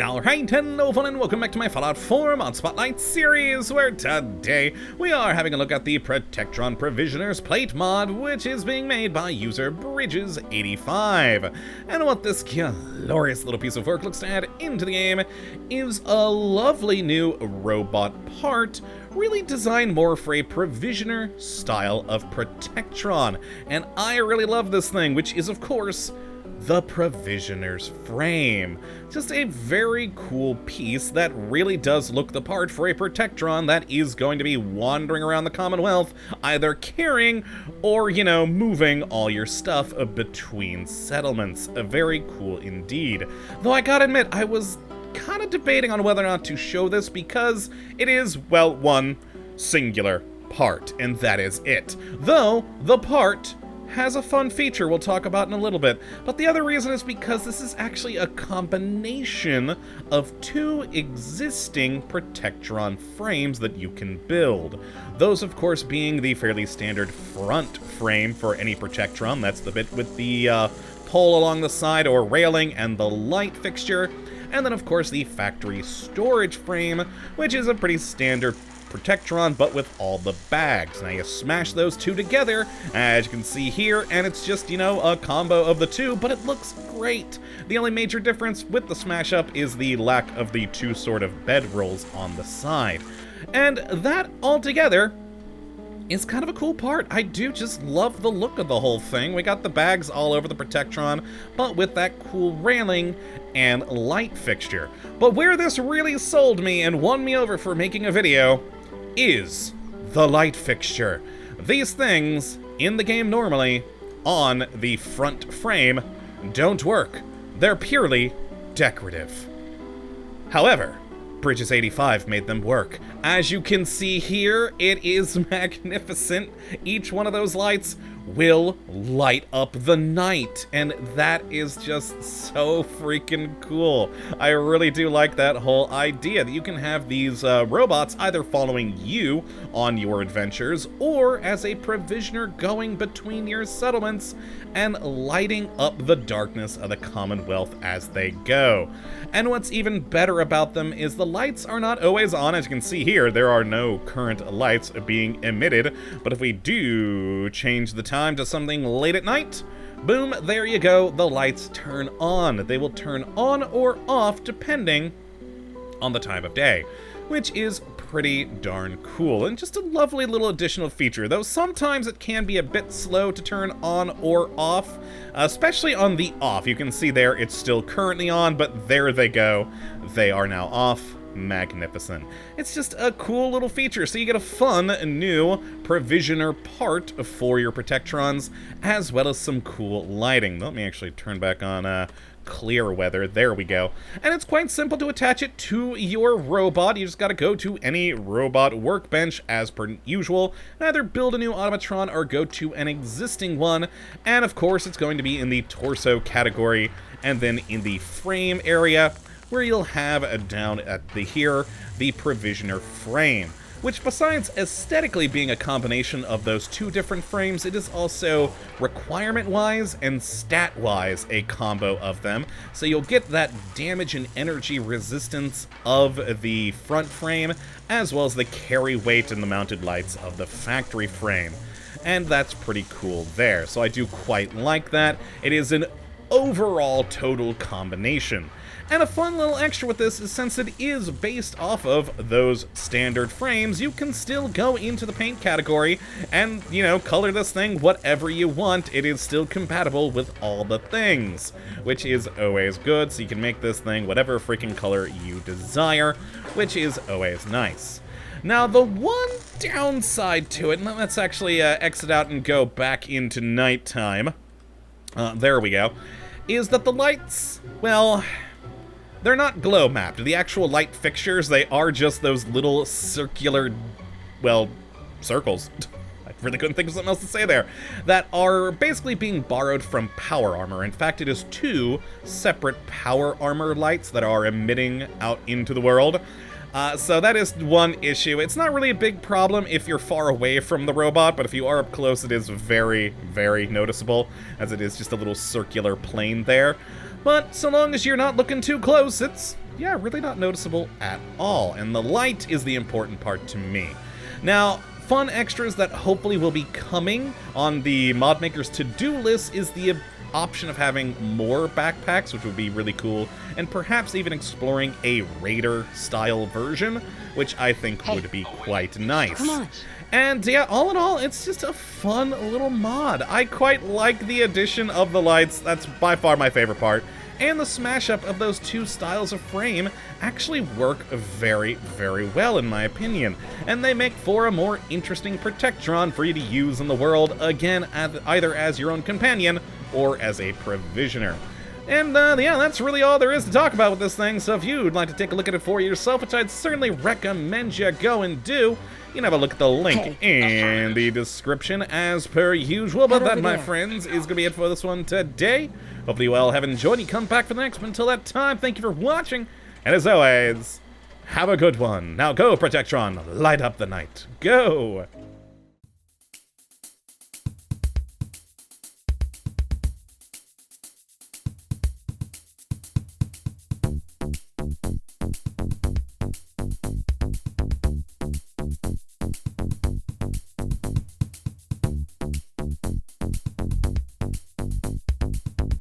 Alright, hello everyone and welcome back to my Fallout 4 Mod Spotlight series, where today we are having a look at the Protectron Provisioner's Plate mod, which is being made by user Bridges85. And what this glorious little piece of work looks to add into the game is a lovely new robot part, really designed more for a Provisioner style of Protectron. And I really love this thing, which is of course the Provisioner's frame. Just a very cool piece that really does look the part for a Protectron that is going to be wandering around the Commonwealth, either carrying or, moving all your stuff between settlements. Very cool indeed. Though I gotta admit, I was kind of debating on whether or not to show this because it is, well, one singular part, and that is it. Though, the part has a fun feature we'll talk about in a little bit, but the other reason is because this is actually a combination of two existing Protectron frames that you can build. Those, of course, being the fairly standard front frame for any Protectron. That's the bit with the pole along the side or railing and the light fixture. And then, of course, the factory storage frame, which is a pretty standard Protectron, but with all the bags. Now you smash those two together, as you can see here, and it's just, a combo of the two, but it looks great. The only major difference with the smash up is the lack of the two sort of bedrolls on the side. And that altogether is kind of a cool part. I do just love the look of the whole thing. We got the bags all over the Protectron, but with that cool railing and light fixture. But where this really sold me and won me over for making a video is the light fixture. These things, in the game normally, on the front frame, don't work. They're purely decorative. However, Bridges85 made them work. As you can see here, it is magnificent. Each one of those lights will light up the night, and that is just so freaking cool. I really do like that whole idea that you can have these robots either following you on your adventures or as a provisioner going between your settlements and lighting up the darkness of the Commonwealth as they go. And what's even better about them is the lights are not always on. As you can see here, there are no current lights being emitted, but if we do change the time to something late at night, boom, there you go, the lights turn on. They will turn on or off depending on the time of day, which is pretty darn cool, and just a lovely little additional feature, though sometimes it can be a bit slow to turn on or off, especially on the off. You can see there it's still currently on, but there they go. They are now off. Magnificent. It's just a cool little feature, so you get a fun new Provisioner part for your Protectrons, as well as some cool lighting. Let me actually turn back on clear weather. There we go. And it's quite simple to attach it to your robot. You just gotta go to any robot workbench as per usual, and either build a new automatron or go to an existing one. And of course, it's going to be in the torso category, and then in the frame area, where you'll have down at the Provisioner frame, which besides aesthetically being a combination of those two different frames, it is also requirement-wise and stat-wise a combo of them. So you'll get that damage and energy resistance of the front frame, as well as the carry weight and the mounted lights of the factory frame. And that's pretty cool there. So I do quite like that. It is an overall total combination. And a fun little extra with this is, since it is based off of those standard frames, you can still go into the paint category and, color this thing whatever you want. It is still compatible with all the things, which is always good, so you can make this thing whatever freaking color you desire, which is always nice. Now, the one downside to it, and let's actually exit out and go back into nighttime, there we go, is that the lights, well, they're not glow mapped. The actual light fixtures, they are just those little circular, well, circles. I really couldn't think of something else to say there. That are basically being borrowed from power armor. In fact, it is two separate power armor lights that are emitting out into the world. So that is one issue. It's not really a big problem if you're far away from the robot, but if you are up close, it is very, very noticeable, as it is just a little circular plane there. But so long as you're not looking too close, it's, yeah, really not noticeable at all. And the light is the important part to me. Now, fun extras that hopefully will be coming on the mod maker's to-do list is the option of having more backpacks, which would be really cool, and perhaps even exploring a Raider-style version, which I think would be quite nice. Come on. And yeah, all in all, it's just a fun little mod. I quite like the addition of the lights. That's by far my favorite part. And the smash-up of those two styles of frame actually work very, very well, in my opinion. And they make for a more interesting Protectron for you to use in the world, again, either as your own companion or as a provisioner. And yeah, that's really all there is to talk about with this thing, so if you'd like to take a look at it for yourself, which I'd certainly recommend you go and do, you can have a look at the link in the description as per usual. But that, my friends, is going to be it for this one today. Hopefully you all have enjoyed. You come back for the next one. Until that time, thank you for watching. And as always, have a good one. Now go, Protectron. Light up the night. Go!